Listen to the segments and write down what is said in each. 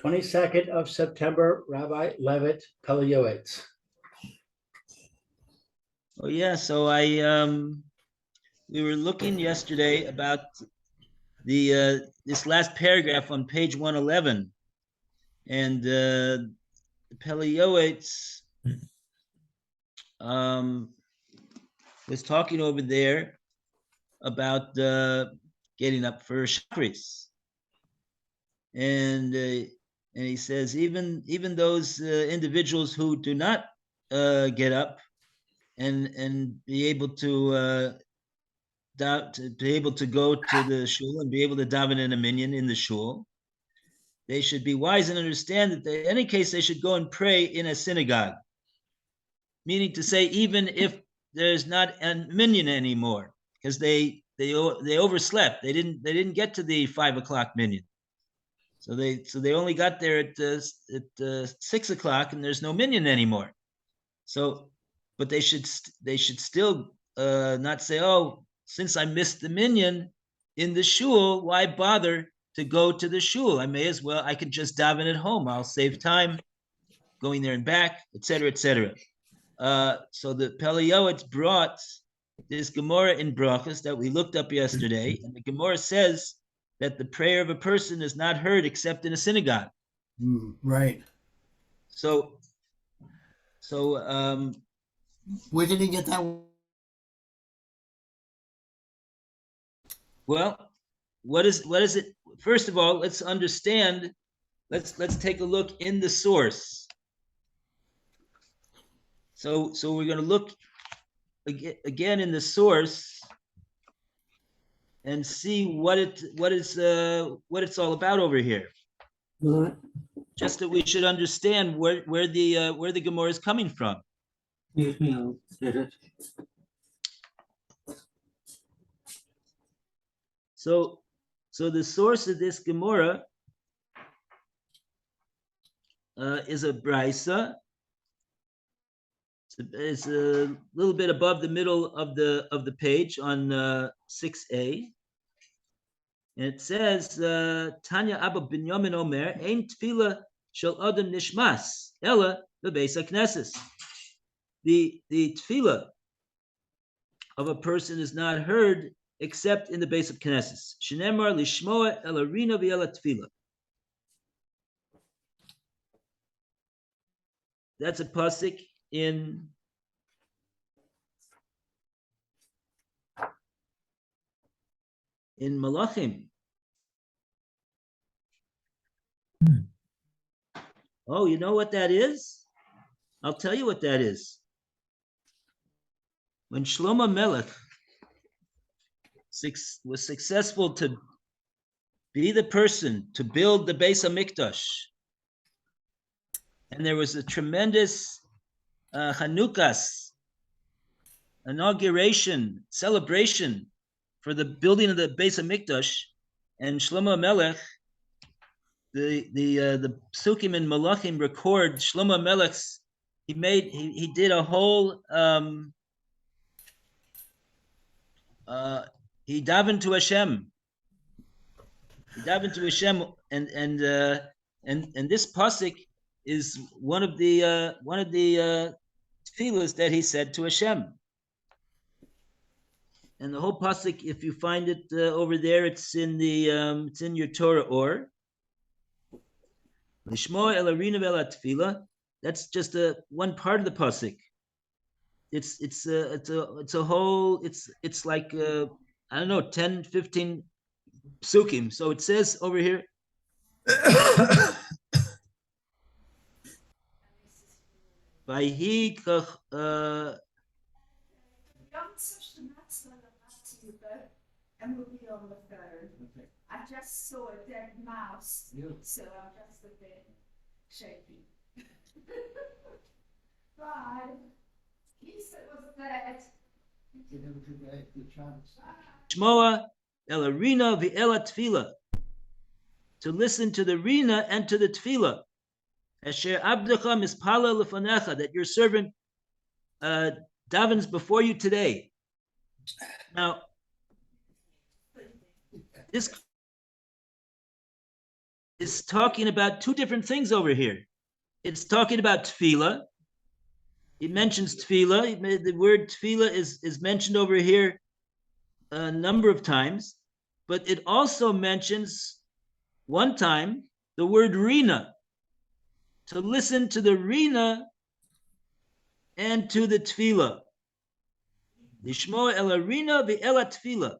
22nd of September, Rabbi Levitt, Pele Yoetz. Oh yeah, so we were looking yesterday about the this last paragraph on page 111, and Pele Yoetz was talking over there about getting up for Shachris, and he says even those individuals who do not get up and be able to be able to go to the shul and be able to daven in a minyan in the shul, they should be wise and understand that in any case they should go and pray in a synagogue. Meaning to say, even if there's not a minyan anymore, because they overslept, they didn't get to the 5 o'clock minyan, so they only got there at 6 o'clock, and there's no minyan anymore. So, but they should still not say, oh, since I missed the minyan in the shul, why bother to go to the shul? I could just daven at home. I'll save time going there and back, etc., etc. So the Pele Yoetz brought this Gemara in Brachos that we looked up yesterday, and the Gemara says that the prayer of a person is not heard except in a synagogue. Right. So where did he get that? Well, what is it? First of all, let's understand. Let's take a look in the source. So we're going to look again in the source and see what it's all about over here. Just that we should understand where the Gemara is coming from. Excuse me, I'll get it. So the source of this Gemara is a brisa. It's a little bit above the middle of the page on 6a, and it says Tanya Abba Binyamin Omer Ein Tefila Shel Adam Nishmas Ella Bebeis HaKnesses. The tefillah of a person is not heard except in the base of Knesses. Shenemar lishmoa el arina v'el tefillah. That's a pasuk in Malachim. Oh, you know what that is? I'll tell you what that is. When Shlomo Melech was successful to be the person to build the Beis HaMikdash, and there was a tremendous Chanukas inauguration celebration for the building of the Beis HaMikdash, and Shlomo Melech, the Psukim and Malachim record Shlomo Melech's. He did a whole. He davened to Hashem. And this pasuk is one of the tefillas that he said to Hashem. And the whole pasuk, if you find it over there, it's in your Torah or. Lishmoa el arina ve'el tefillah. That's just one part of the pasuk. It's a whole. It's like I don't know, 10, 15 psukim. So it says over here. Vayhi kach. And we'll be on the third. Okay. I just saw a dead mouse, so I'm just a bit shaky. Bye. He said it was dead. Shmoa el arina v'el tefillah. To listen to the rina and to the tefillah. Asher abdecha mispala lefanecha, that your servant davens before you today. Now, this is talking about two different things over here. It's talking about tefillah. It mentions tefillah. The word tefillah is mentioned over here a number of times, but it also mentions one time the word rina, to listen to the rina and to the tefillah. Lishmo el rina ve'el tefillah.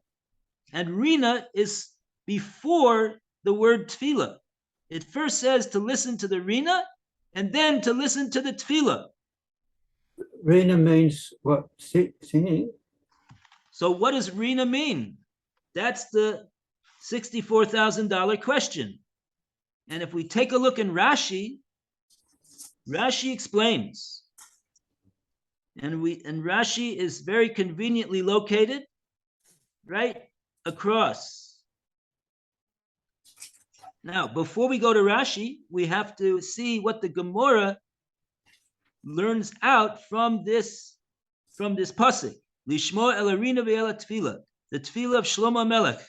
And rina is before the word tefillah. It first says to listen to the rina and then to listen to the tefillah. Rina means what? Singing? So what does rina mean? That's the $64,000 question. And if we take a look in Rashi, Rashi explains. And Rashi is very conveniently located right across. Now, before we go to Rashi, we have to see what the Gemara learns out from this pasuk. Lishmo el arina ve'el tefillah, the tefillah of Shlomo Melech,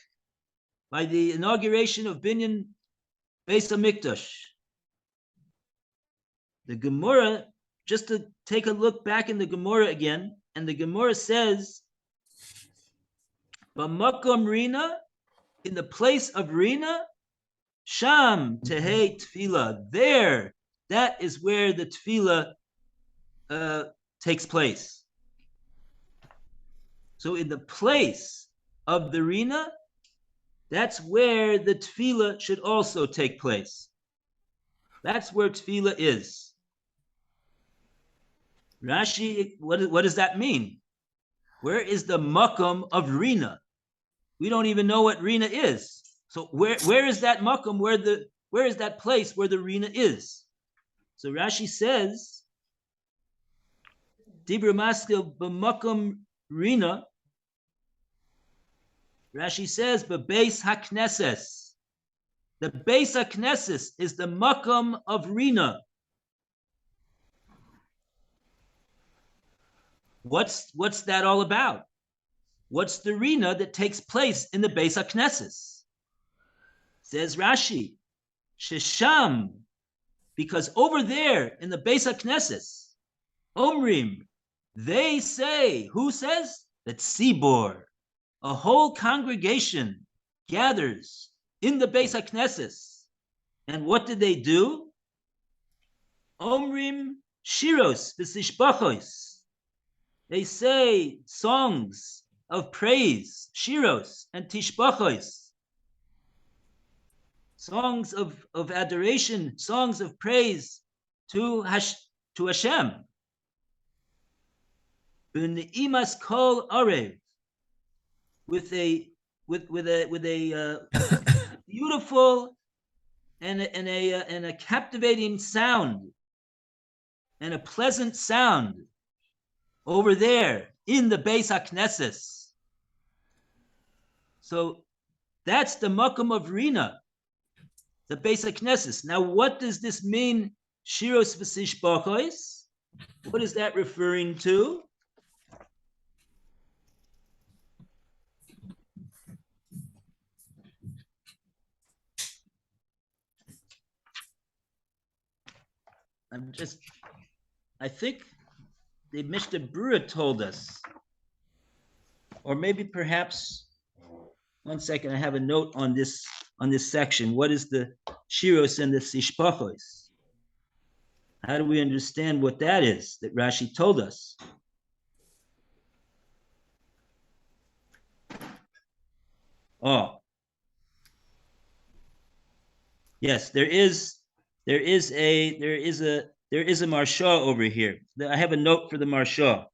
by the inauguration of Binyan Beis Hamikdash. The Gemara, just to take a look back in the Gemara again, and the Gemara says, B'makom rina, in the place of rina, sham tehei tefillah, there, that is where the tefillah takes place. So in the place of the rina, that's where the tefillah should also take place. That's where tefillah is. Rashi, what does that mean? Where is the makom of rina? We don't even know what rina is. So where is that makom? Where is that place where the rina is? So Rashi says, Dibra maskil b'makom rina. Rashi says, "Bebeis hakneses." The Beis hakneses is the makom of rina. What's that all about? What's the rina that takes place in the Beis hakneses? Says Rashi, Shesham, because over there in the Beis hakneses, Omrim, they say, who says? That Tzibor, a whole congregation gathers in the Beis HaKnesses. And what did they do? Omrim shiros v'sishbachos. They say songs of praise, shiros and tishbachos. Songs of adoration, songs of praise to Hashem. B'neimas kol arev. With a beautiful and a captivating sound and a pleasant sound over there in the Beis HaKnesses. So that's the makom of rina, the Beis HaKnesses. Now, what does this mean? Shiros v'sishbachos. What is that referring to? I think the Mishnah Berurah told us, or maybe perhaps, one second, I have a note on this section. What is the shiros and the sishpachos? How do we understand what that is that Rashi told us? Oh, yes, there is a marsha over here. I have a note for the marsha.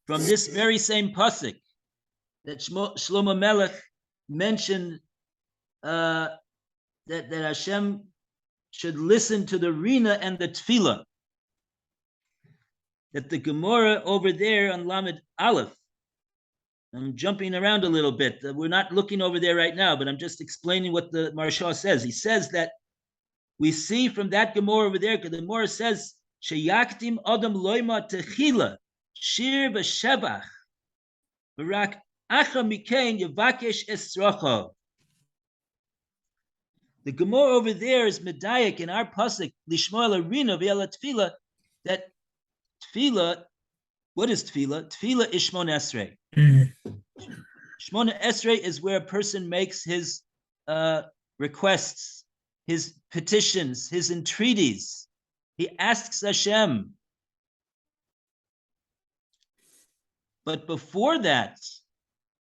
From this very same pasuk that Shlomo Melech mentioned that Hashem should listen to the rina and the tefillah. That the Gemara over there on Lamed Aleph I'm jumping around a little bit. We're not looking over there right now, but I'm just explaining what the Maharsha says. He says that we see from that Gemara over there, because the Gemara says, Sheyaktim Adam Loima Techila, Shir V'Shevach, V'rak Acha Mikein Yevakesh Esrocho. The Gemara over there is Medayik in our pasuk, Lishmoel Arina V'Yala Tefila, that Tefila, what is Tefila? Tefila is Shmon Esrei. Shmona Esrei is where a person makes his requests, his petitions, his entreaties. He asks Hashem. But before that,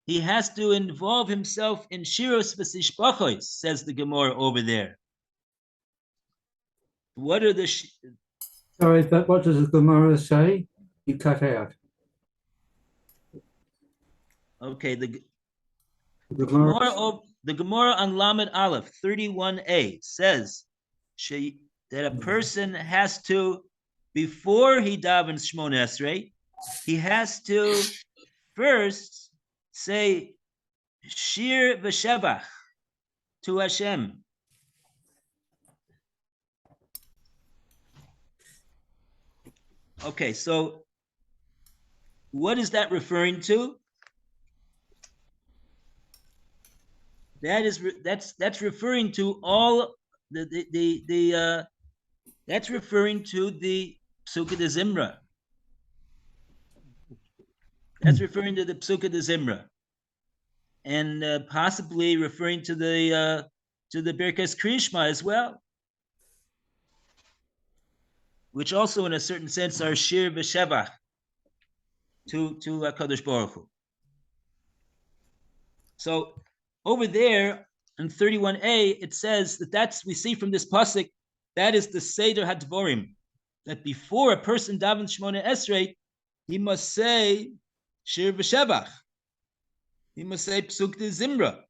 he has to involve himself in Shiros V'Sishbachos, says the Gemara over there. What are the... Sorry, but what does the Gemara say? You cut out. Okay, the Gemara, Gemara on Lamed Aleph 31a says that a person has to, before he davens Shmon Esrei, he has to first say Shir V'Shevach to Hashem. Okay, so what is that referring to? That's referring to all that's referring to the Psukkah de Zimra. That's referring to the Psukkah de Zimra, and possibly referring to the Birkas Krishma as well, which also, in a certain sense, are Shir V'Shevach to HaKadosh Baruch Hu. So over there in 31a, it says that's we see from this pasuk, that is the Seder HaDvorim, that before a person davens Shmona Esrei, he must say Shir V'Shevach. He must say Psuk de Zimra.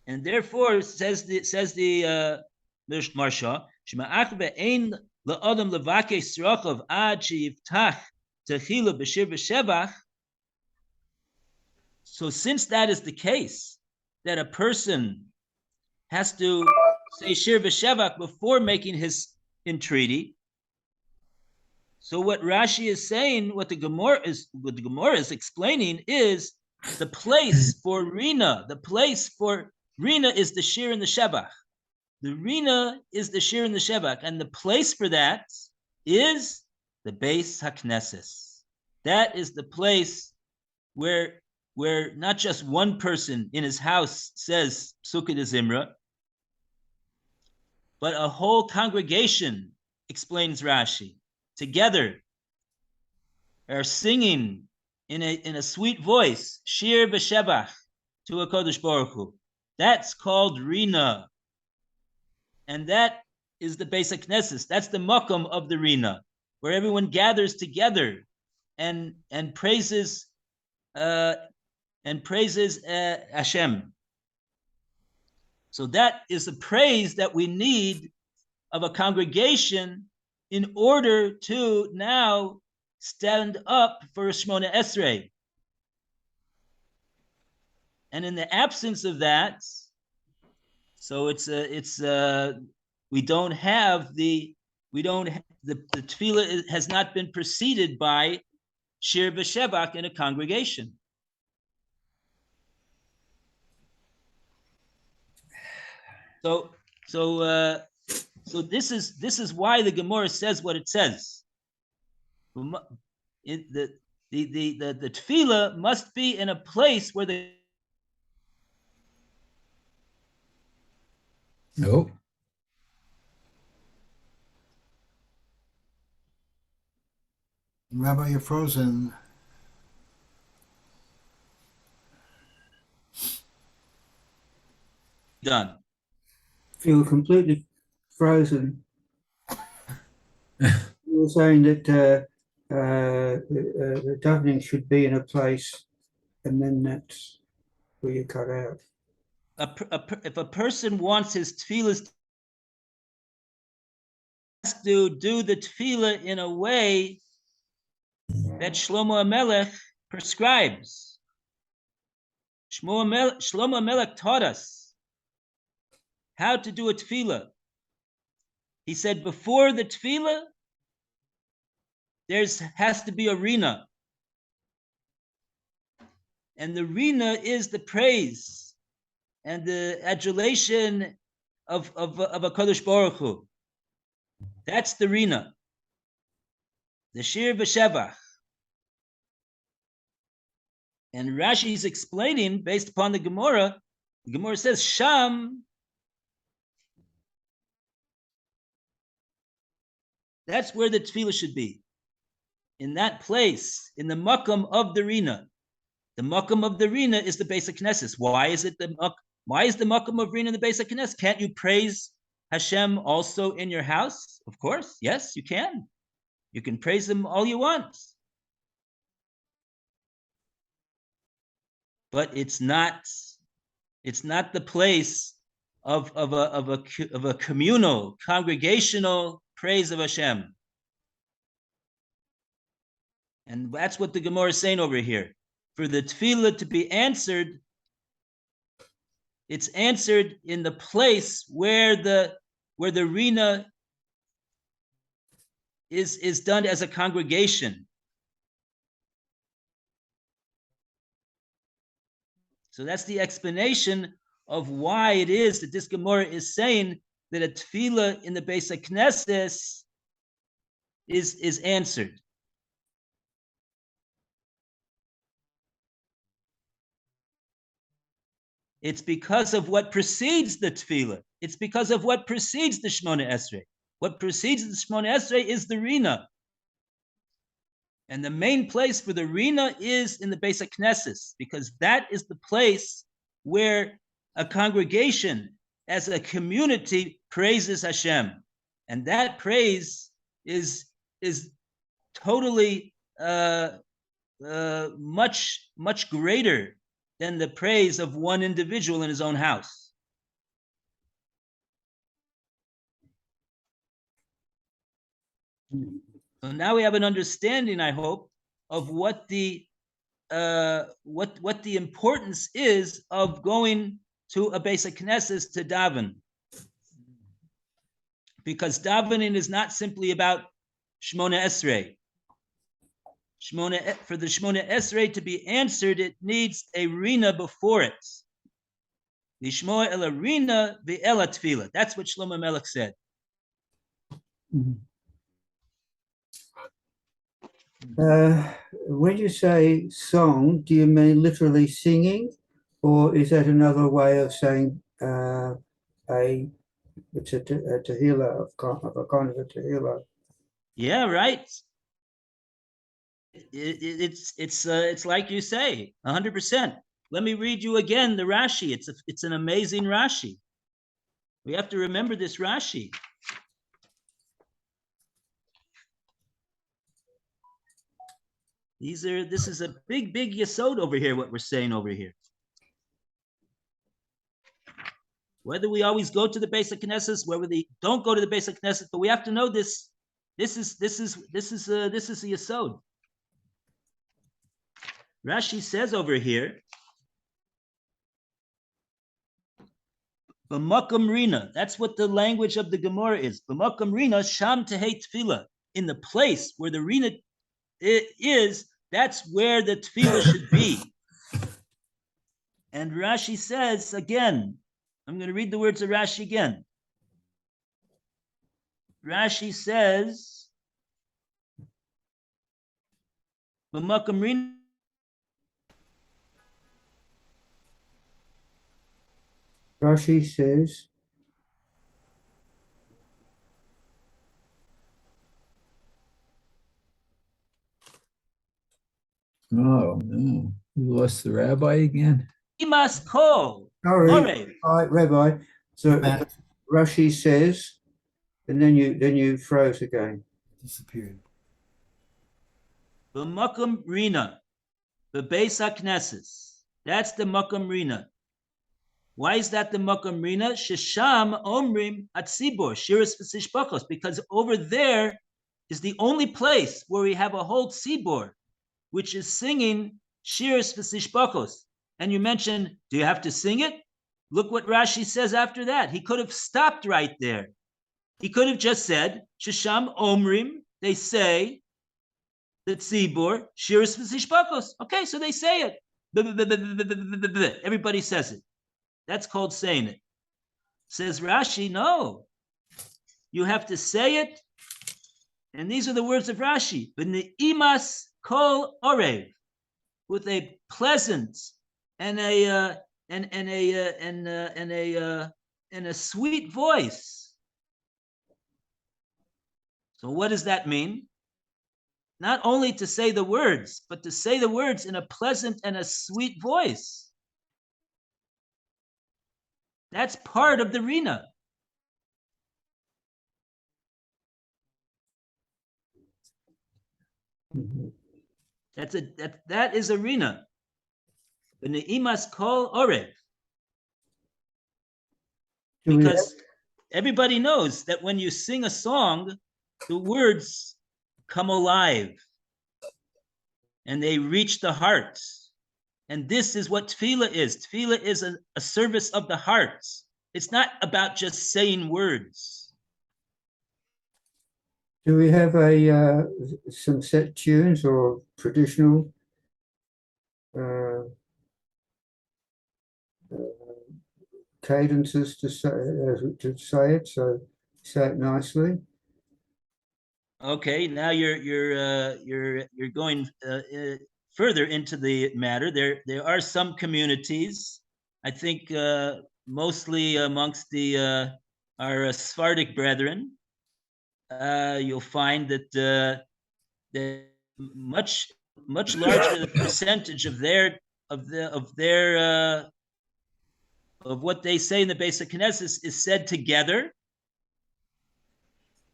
And therefore says the Maharsha, Shema'ach be'ein la'adam levakesh srachov ad sheyiftach techila b'shir v'shevach. So since that is the case, that a person has to say shir v'shevach before making his entreaty, so what Rashi is saying, what the Gemara is explaining is the place for Rina. The place for Rina is the shir and the shevach. The Rina is the shir and the shevach, and the place for that is the Beis HaKnesses. That is the place where not just one person in his house says Psukkah de Zimra, but a whole congregation, explains Rashi, together are singing in a sweet voice, Shir V'Shevach, to HaKadosh Baruch Hu. That's called Rina. And that is the Beis HaKnesses. That's the makom of the Rina, where everyone gathers together and praises Hashem. So that is the praise that we need of a congregation in order to now stand up for Shmona Esrei. And in the absence of that, so the tefillah has not been preceded by Shir V'Shevach in a congregation. So this is why the Gemara says what it says. The tefillah must be in a place where the no. Rabbi, you're frozen. done. Feel completely frozen. You were saying that the davening should be in a place, and then that's where you cut out. If a person wants his tefillah to do the tefillah in a way that Shlomo HaMelech prescribes. Shlomo HaMelech taught us how to do a tefillah. He said before the tefillah, has to be a rina. And the rina is the praise and the adulation of a Kadosh Baruch Hu. That's the rina. The shir v'shevach. And Rashi is explaining based upon the Gemara. The Gemara says Sham. That's where the tefillah should be. In that place, in the makam of the rina. The makam of the rina is the basic knesses. Why is the makam of rina the basic knesses? Can't you praise Hashem also in your house? Of course, yes, you can. You can praise him all you want. But it's not the place of a communal, congregational praise of Hashem. And that's what the Gemara is saying over here. For the tefillah to be answered, it's answered in the place where the rina is done as a congregation. So that's the explanation of why it is that this Gemara is saying that a tefillah in the Beis HaKnesses is answered. It's because of what precedes the tefillah. It's because of what precedes the Shemona Esrei. What precedes the Shemona Esrei is the rina. And the main place for the rina is in the Beis HaKnesses, because that is the place where a congregation as a community praises Hashem. And that praise is totally much greater than the praise of one individual in his own house. So now we have an understanding, I hope, of what the importance is of going to a Beis HaKnesses to daven. Because davening is not simply about Shemona Esrei. For the Shemona Esrei to be answered, it needs a rina before it. Lishmoa el rina ve'ela tefillah. That's what Shlomo Melech said. When you say song, do you mean literally singing, or is that another way of saying it's a tehillah of a kind of a tehillah? Yeah, right. It's like you say, 100%. Let me read you again the Rashi. It's an amazing Rashi. We have to remember this Rashi. This is a big yesod over here, what we're saying over here. Whether we always go to the Beis HaKnesses, whether we don't go to the Beis HaKnesses, but we have to know this. This is the yesod. Rashi says over here, B'makam rina. That's what the language of the Gemara is. B'makam rina sham tehei tefillah. In the place where the rina is, that's where the tefillah should be. And Rashi says again, I'm going to read the words of Rashi again. Rashi says, B'makam rina. Rashi says, oh no, we lost the rabbi again. He must call. sorry, Rabbi. So Rashi says, and then you froze again. Disappeared. B'makam rina, b'beis haknesses. That's the makam rina. Why is that the Makom Rina? Shesham Omrim Atzibor, Shiras V'Sishbachos, because over there is the only place where we have a whole tzibor, which is singing Shiras V'Sishbachos. And you mentioned, do you have to sing it? Look what Rashi says after that. He could have stopped right there. He could have just said, Shesham Omrim, they say, the tzibor, Shiras V'Sishbachos. Okay, so they say it. Everybody says it. That's called saying it. Says Rashi, no. You have to say it. And these are the words of Rashi. B'ne'imas kol orev, with a pleasant and a sweet voice. So what does that mean? Not only to say the words, but to say the words in a pleasant and a sweet voice. That's part of the Rina. That is a Rina. B'ne'imas kol orev. Because everybody knows that when you sing a song, the words come alive and they reach the heart. And this is what tefillah is. Tefillah is a service of the heart. It's not about just saying words. Do we have some set tunes or traditional cadences to say it? So say it nicely. Okay, now you're going further into the matter. There are some communities, I think mostly amongst our Sephardic brethren, you'll find that the much larger the percentage of what they say in the basic Knesset is said together.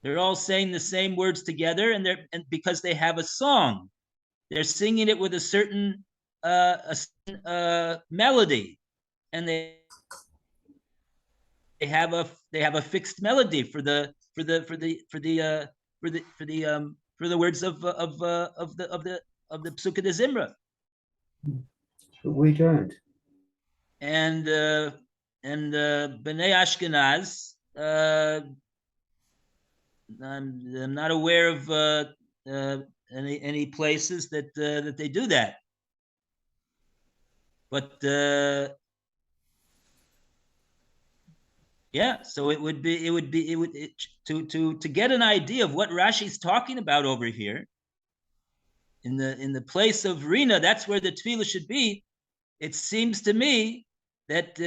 They're all saying the same words together, and because they have a song, they're singing it with a certain melody, and they have a fixed melody for the words of the Psukkah de Zimra. But we don't. And B'nai Ashkenaz, I'm not aware of any places that they do that, but yeah. So it would to get an idea of what Rashi's talking about over here in the place of Rina. That's where the tefillah should be. It seems to me that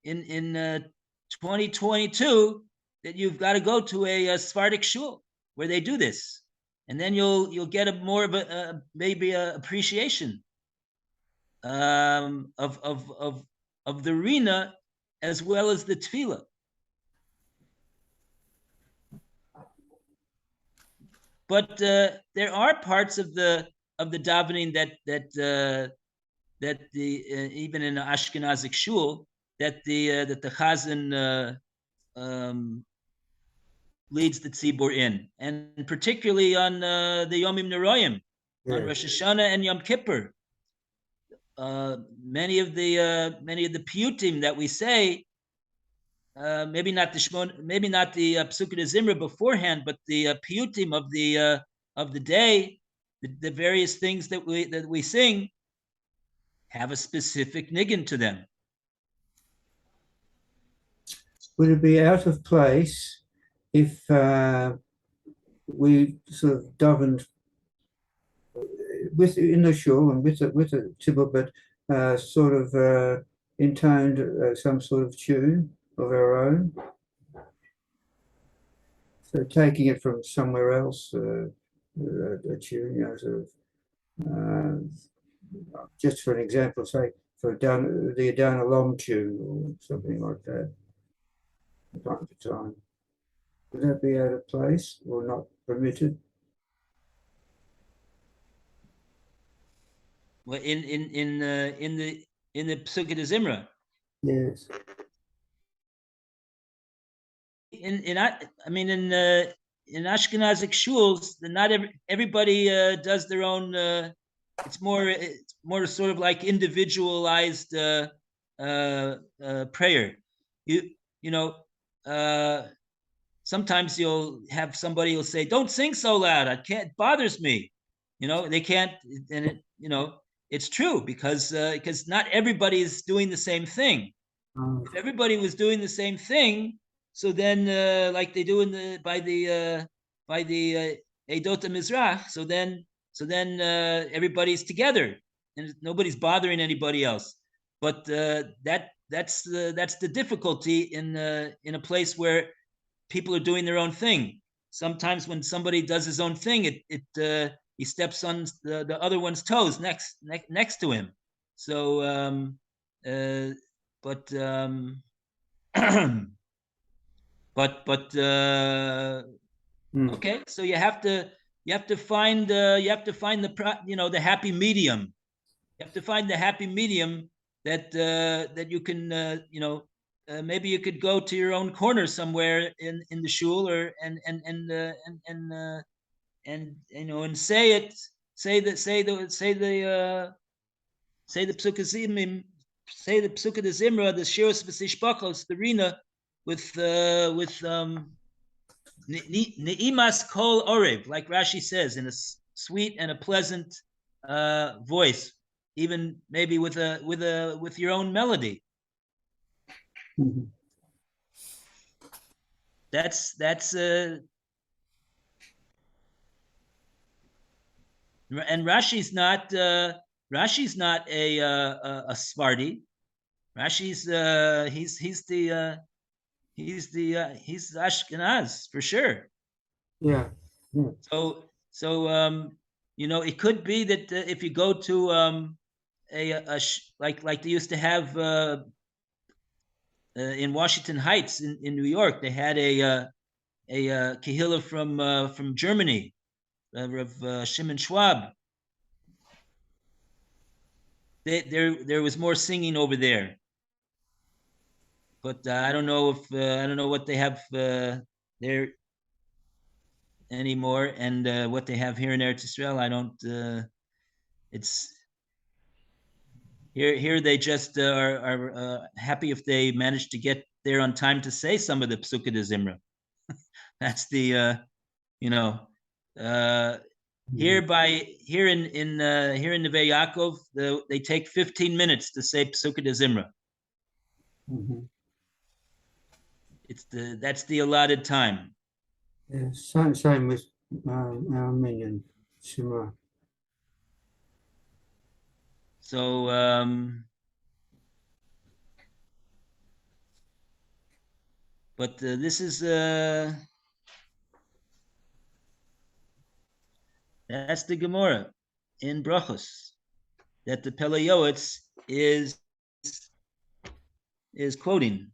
in 2022 that you've got to go to a Sephardic shul where they do this, and then you'll get a more of a maybe a appreciation of the Rina as well as the tefillah. But there are parts of the davening that even in the Ashkenazic shul that the Chazan leads the tzibur in, and particularly on the Yomim Neroyim, on Rosh Hashanah and Yom Kippur. Many of the piyutim that we say, maybe not the Psukkah de Zimra beforehand, but the piyutim of the day, the various things that we sing, have a specific niggin to them. Would it be out of place if we sort of davened in the shul and with a tzibur, but sort of intoned some sort of tune of our own? So taking it from somewhere else, a tune, sort of. Just for an example, say for the Adana Long tune or something like that, from time to time. Would that be out of place or not permitted? Well, in the Psukkah de Zimra, Yes. I mean in Ashkenazic shuls, not everybody does their own. It's more sort of like individualized prayer. You know. Sometimes you'll have somebody will say, "Don't sing so loud. I can't. It bothers me." They can't, and it's true because not everybody is doing the same thing. If everybody was doing the same thing, so then like they do in the by the Edot Mizrach, so then everybody's together and nobody's bothering anybody else. But that's the difficulty in a place where people are doing their own thing. Sometimes when somebody does his own thing, he steps on the other one's toes next to him. So, but but okay. So you have to find the happy medium. You have to find the happy medium that you can maybe you could go to your own corner somewhere in the shul or and say the psukkah say the psukkah de zimra, the shiros v'sishpachos, the rina with neimas kol orev, like Rashi says, in a sweet and a pleasant voice, even maybe with your own melody. Mm-hmm. That's and Rashi's not a Sfardi. Rashi's he's Ashkenaz for sure. Yeah. So it could be that if you go to like they used to have in Washington Heights in New York, they had a kehillah from Germany, of Shimon Schwab. There was more singing over there, but I don't know what they have there anymore, and what they have here in Eretz Yisrael. I don't. It's here. They just are happy if they manage to get there on time to say some of the Psukkah de Zimra. That's the here in Neve Yaakov, they take 15 minutes to say Psukkah de Zimra. Mm-hmm. That's the allotted time. Yeah, same with our Minyan Shema. So but this is that's the Gemara in Brachos that the Pele Yoetz is quoting.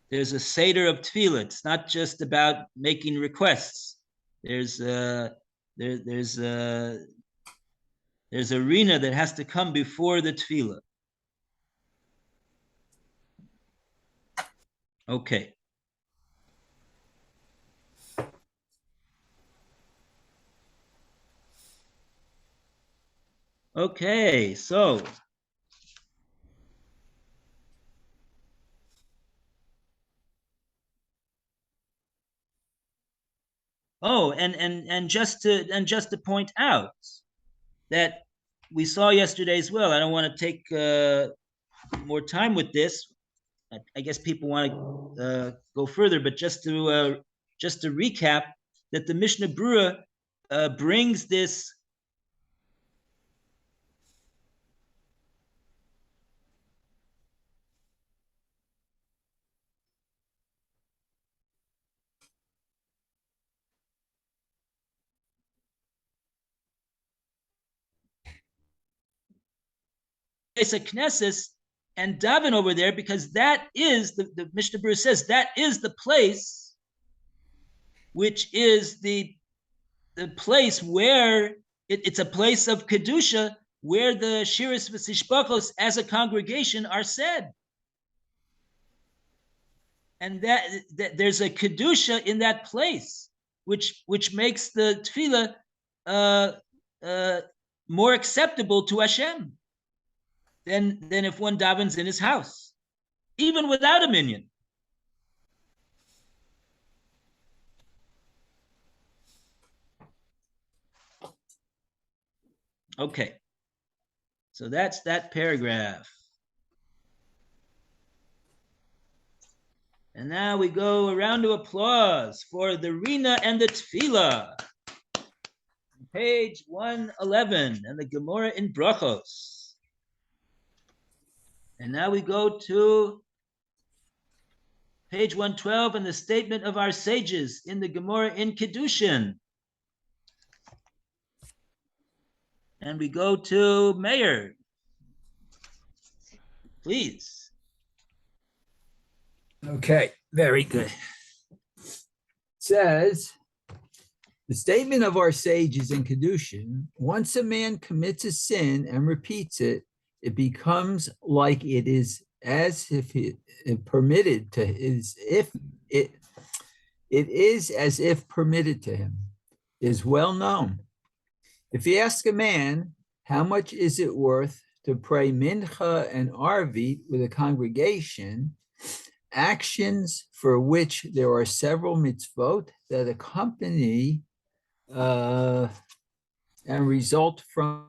There's a Seder of Tefillah. It's not just about making requests. There's a rina that has to come before the Tefillah. Okay. Okay, so and just to point out that we saw yesterday as well. I don't want to take more time with this. I guess people want to go further, but just to recap that the Mishnah Berurah brings this Knesset and daven over there, because that is the Mishnah Berurah says that is the place which is the place where it's a place of kedusha where the Shiras V'Sishbachos as a congregation are said. And that there's a kedusha in that place, which makes the tefillah more acceptable to Hashem than if one davens in his house, even without a minyan. Okay, so that's that paragraph. And now we go a round of applause for the Rina and the Tefillah. Page 111 and the Gemara in Brachos. And now we go to page 112 and the statement of our sages in the Gemara in Kedushin. And we go to Meir. Please. Okay, very good. It says, the statement of our sages in Kedushin, once a man commits a sin and repeats it, it becomes like it is as if it permitted to is if it is as if permitted to him, is well known. If you ask a man, how much is it worth to pray Mincha and Arvit with a congregation, actions for which there are several mitzvot that accompany and result from,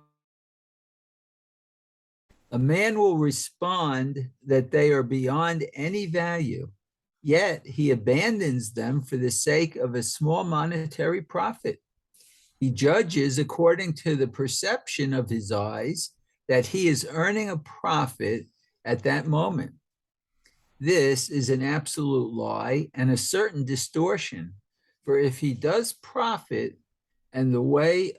a man will respond that they are beyond any value, yet he abandons them for the sake of a small monetary profit. He judges according to the perception of his eyes that he is earning a profit at that moment. This is an absolute lie and a certain distortion, for if he does profit and the way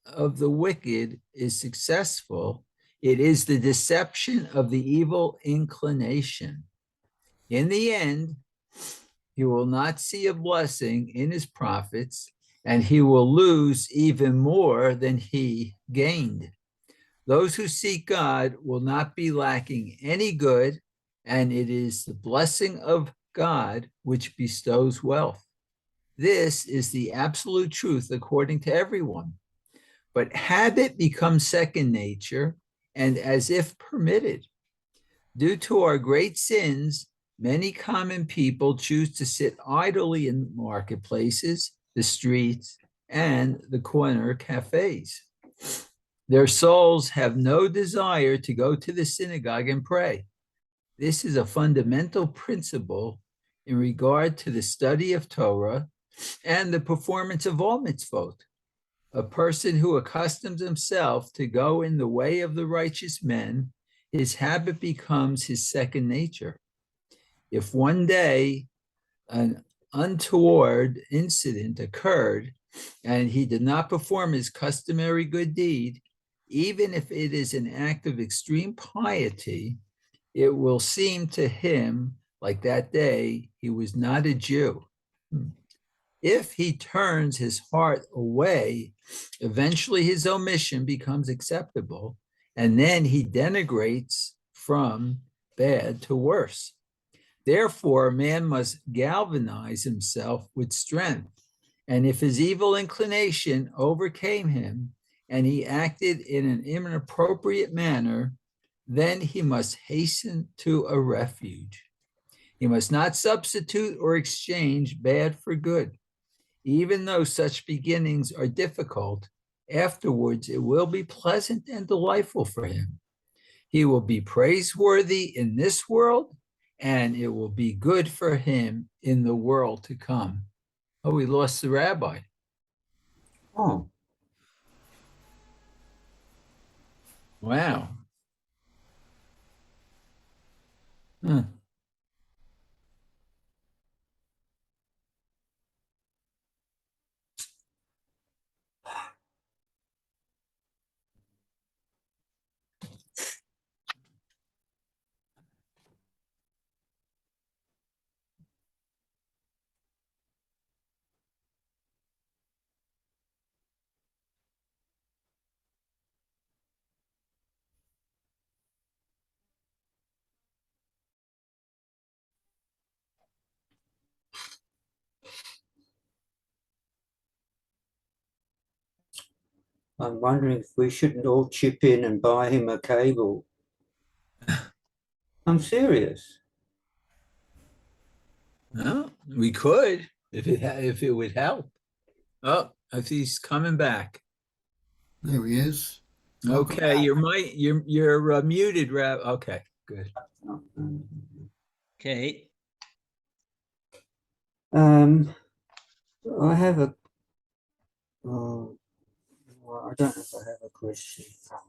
of the wicked is successful, it is the deception of the evil inclination. In the end, he will not see a blessing in his profits, and he will lose even more than he gained. Those who seek God will not be lacking any good, and it is the blessing of God which bestows wealth. This is the absolute truth according to everyone. But habit becomes second nature and as if permitted. Due to our great sins, many common people choose to sit idly in marketplaces, the streets, and the corner cafes. Their souls have no desire to go to the synagogue and pray. This is a fundamental principle in regard to the study of Torah and the performance of all mitzvot. A person who accustoms himself to go in the way of the righteous men, his habit becomes his second nature. If one day an untoward incident occurred and he did not perform his customary good deed, even if it is an act of extreme piety, it will seem to him like that day he was not a Jew. If he turns his heart away, eventually his omission becomes acceptable, and then he denigrates from bad to worse. Therefore, a man must galvanize himself with strength, and if his evil inclination overcame him and he acted in an inappropriate manner, then he must hasten to a refuge. He must not substitute or exchange bad for good. Even though such beginnings are difficult, afterwards it will be pleasant and delightful for him. He will be praiseworthy in this world, and it will be good for him in the world to come. Oh, we lost the rabbi. Oh, Wow. Huh. I'm wondering if we shouldn't all chip in and buy him a cable. I'm serious. Well, we could if it would help. Oh, if he's coming back. There he is. Welcome Okay, back. you're muted, Rab. Okay, good. Okay. I have a. Oh, well, I don't know if I have a question.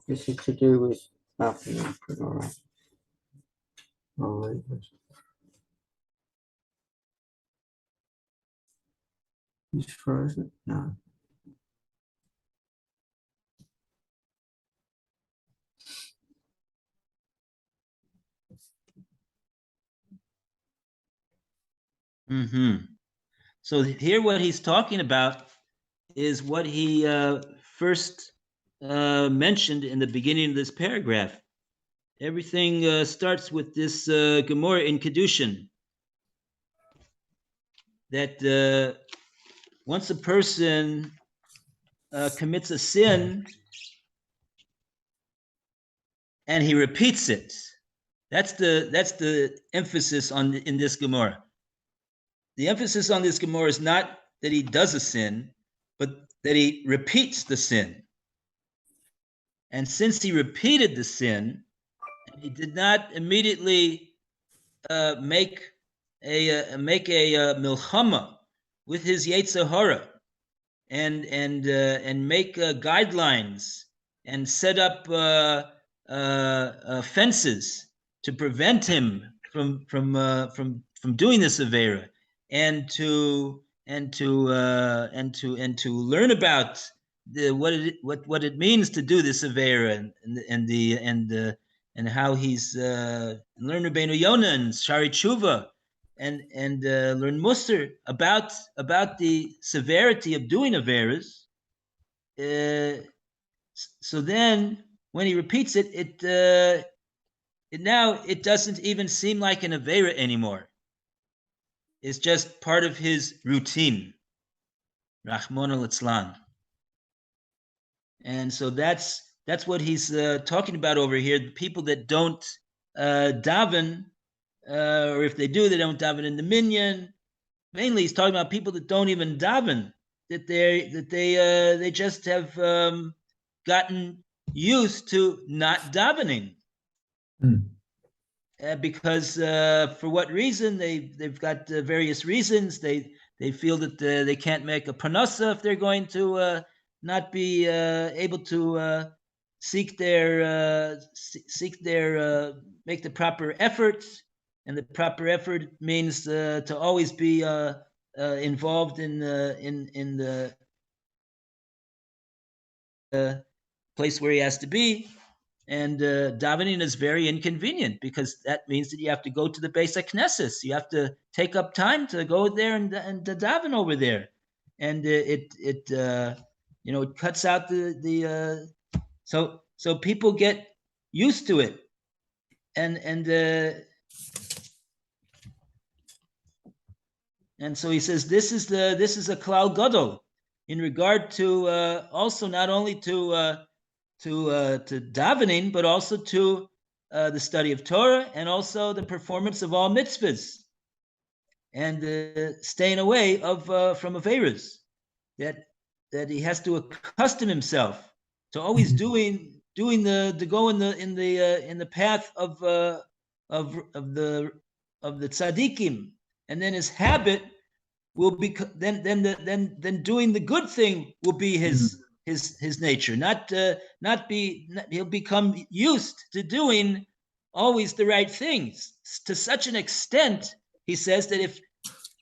This is to do with. Oh, no, all right. All right. He's frozen. No. So here what he's talking about is what he first mentioned in the beginning of this paragraph. Everything starts with this Gemara in Kedushin, that once a person commits a sin and he repeats it, that's the emphasis on in this Gemara. The emphasis on this Gemara is not that he does a sin, but that he repeats the sin. And since he repeated the sin, he did not immediately make a milchama with his Yetzer Hara and make guidelines and set up fences to prevent him from doing this avera, and to learn about what it means to do this avera, and how he's learn Rabbeinu Yonah and Shari Tshuva, and learn Musar about the severity of doing averas. So then, when he repeats it, it doesn't even seem like an avera anymore. It's just part of his routine. Rahmon al-Itzlan. And so that's what he's talking about over here. The people that don't daven, or if they do, they don't daven in the minyan. Mainly, he's talking about people that don't even daven, that they just have gotten used to not davening. Because for what reason? They've got various reasons. They feel that they can't make a parnasa if they're going to not be able to seek their make the proper efforts, and the proper effort means to always be involved in the place where he has to be. And davening is very inconvenient, because that means that you have to go to the Beis HaKnesses. You have to take up time to go there and to daven over there, and it cuts out the so people get used to it, and so he says this is a klal gadol in regard to also not only to davening, but also to the study of Torah, and also the performance of all mitzvahs, and staying away of from averas. That he has to accustom himself to always doing the go in the path of the tzaddikim, and then his habit will be then doing the good thing will be his nature. He'll become used to doing always the right things, to such an extent, he says, that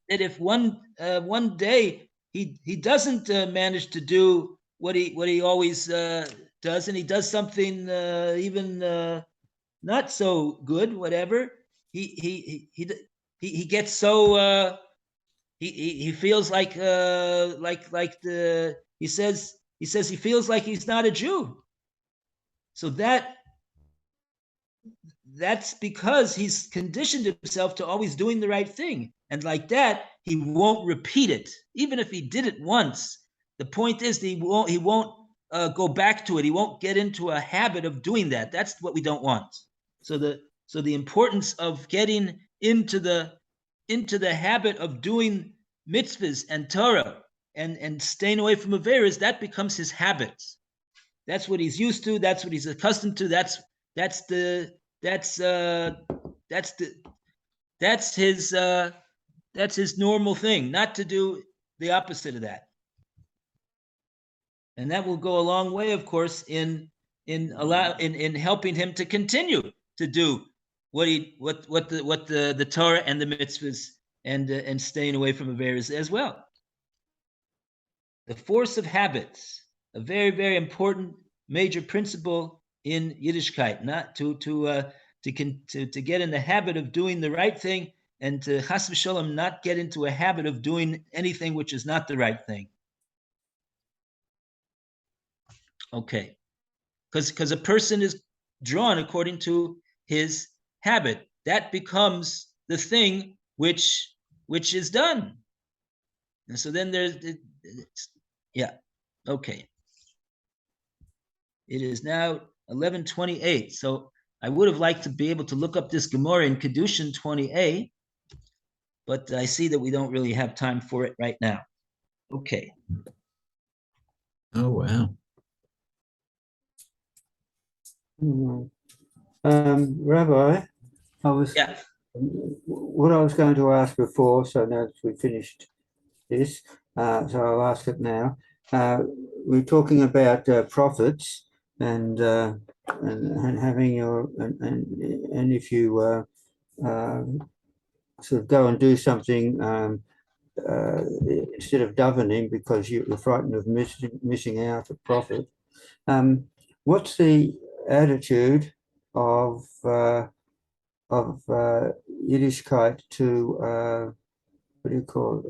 if one day he doesn't manage to do what he always does, and he does something even not so good, whatever, he gets so he feels like he says he feels like he's not a Jew. So that's because he's conditioned himself to always doing the right thing, and like that he won't repeat it, even if he did it once. The point is that he won't go back to it. He won't get into a habit of doing that. That's what we don't want. So the importance of getting into the habit of doing mitzvahs and Torah and staying away from averas, that becomes his habit. That's what he's used to. That's what he's accustomed to. That's his normal thing, not to do the opposite of that. And that will go a long way, of course, in helping him to continue to do what the Torah and the mitzvahs and staying away from averas as well. The force of habits, a very, very important major principle in Yiddishkeit, not to get in the habit of doing the right thing, and to chas v'sholom not get into a habit of doing anything which is not the right thing. Okay, because a person is drawn according to his habit. That becomes the thing which is done. And so then yeah, okay. It is now 11:28. So I would have liked to be able to look up this Gemara in Kedushin 20a, but I see that we don't really have time for it right now. Okay. Oh, wow. Rabbi, Yeah. what I was going to ask before, so now that we finished this, so I'll ask it now. We're talking about prophets and having your and if you sort of go and do something instead of davening because you're frightened of missing out a prophet. What's the attitude of Yiddishkeit to what do you call it?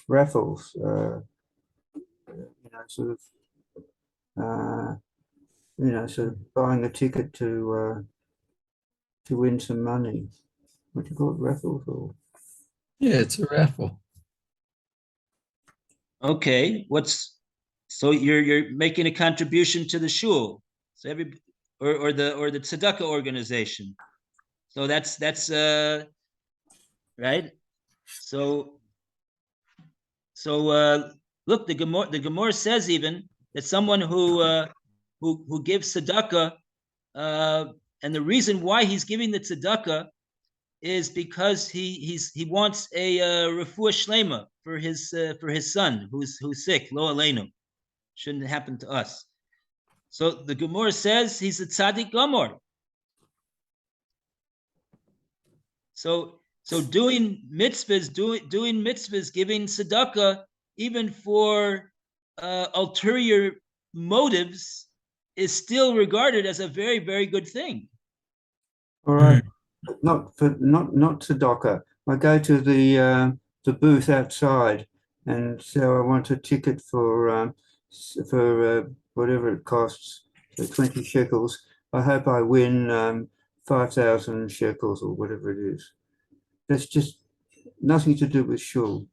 Raffles? Sort of buying a ticket to win some money. What do you call it? Raffles or? Yeah, it's a raffle. Okay. So you're making a contribution to the shul. So or the tzedakah organization. So that's right. So look, the Gemara says even that someone who gives tzedakah, and the reason why he's giving the tzedakah is because he wants a refuah shlema for his son who's sick, lo aleinu, shouldn't happen to us. So the Gemara says he's a tzaddik gomor. So doing mitzvahs, giving tzedakah, even for ulterior motives, is still regarded as a very, very good thing. All right, not tzedakah. I go to the booth outside, and so I want a ticket for whatever it costs, 20 shekels. I hope I win 5,000 shekels or whatever it is. That's just nothing to do with shul.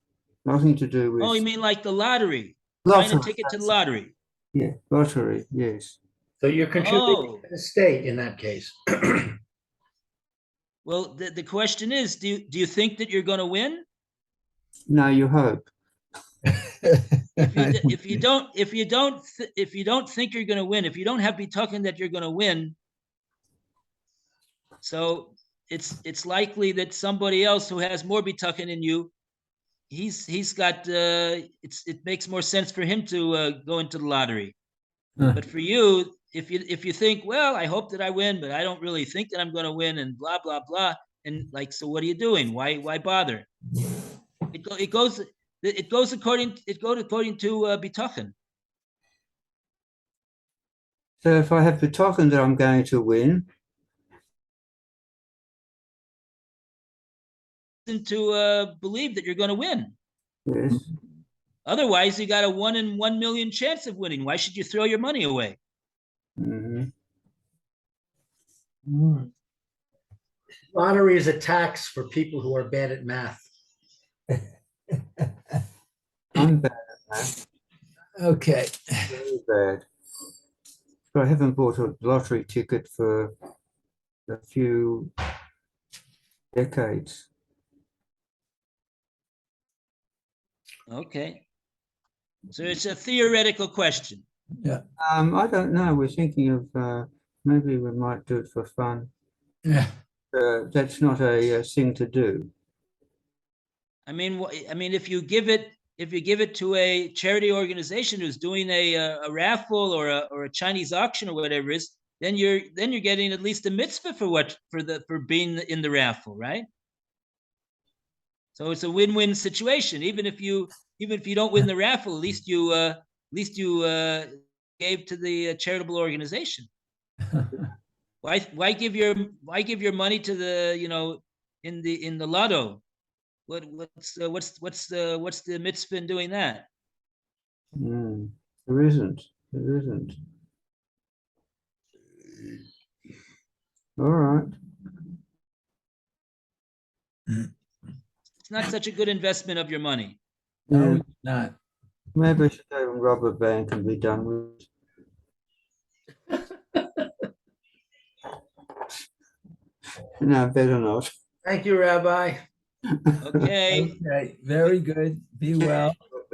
Nothing to do with. Oh, you mean like the lottery? Lottery, Buying a ticket to the lottery. Yeah, lottery. Yes. So you're contributing Oh. to the state in that case. Well, the question is, do you think that you're going to win? No, you hope. If you don't think you're going to win, if you don't have bitochen that you're going to win, so it's likely that somebody else who has more bitochen than you, he's got it makes more sense for him to go into the lottery. But for you, if you think, well, I hope that I win, but I don't really think that I'm going to win, and blah blah blah, and like, so what are you doing? Why bother? It goes according to bitochen. So if I have bitochen that I'm going to win, to believe that you're going to win. yes. Otherwise, you got a 1 in 1 million chance of winning. Why should you throw your money away? Mm-hmm. Lottery is a tax for people who are bad at math. I'm bad at that. Okay. Very bad. I haven't bought a lottery ticket for a few decades. Okay. So it's a theoretical question. I don't know. We're thinking of maybe we might do it for fun. Yeah. That's not a thing to do. I mean, if you give it to a charity organization who's doing a raffle or a Chinese auction or whatever it is, then you're getting at least a mitzvah for being in the raffle, right? So it's a win-win situation. Even if you don't win the raffle, at least you gave to the charitable organization. Why give your money to the in the lotto? What's the mitzvah in doing that? There isn't. There isn't. All right. It's not such a good investment of your money. No, Yeah, it's not. maybe I should go and rob a bank and be done with it. No, better not. Thank you, Rabbi. Okay. Okay, very good. Be well.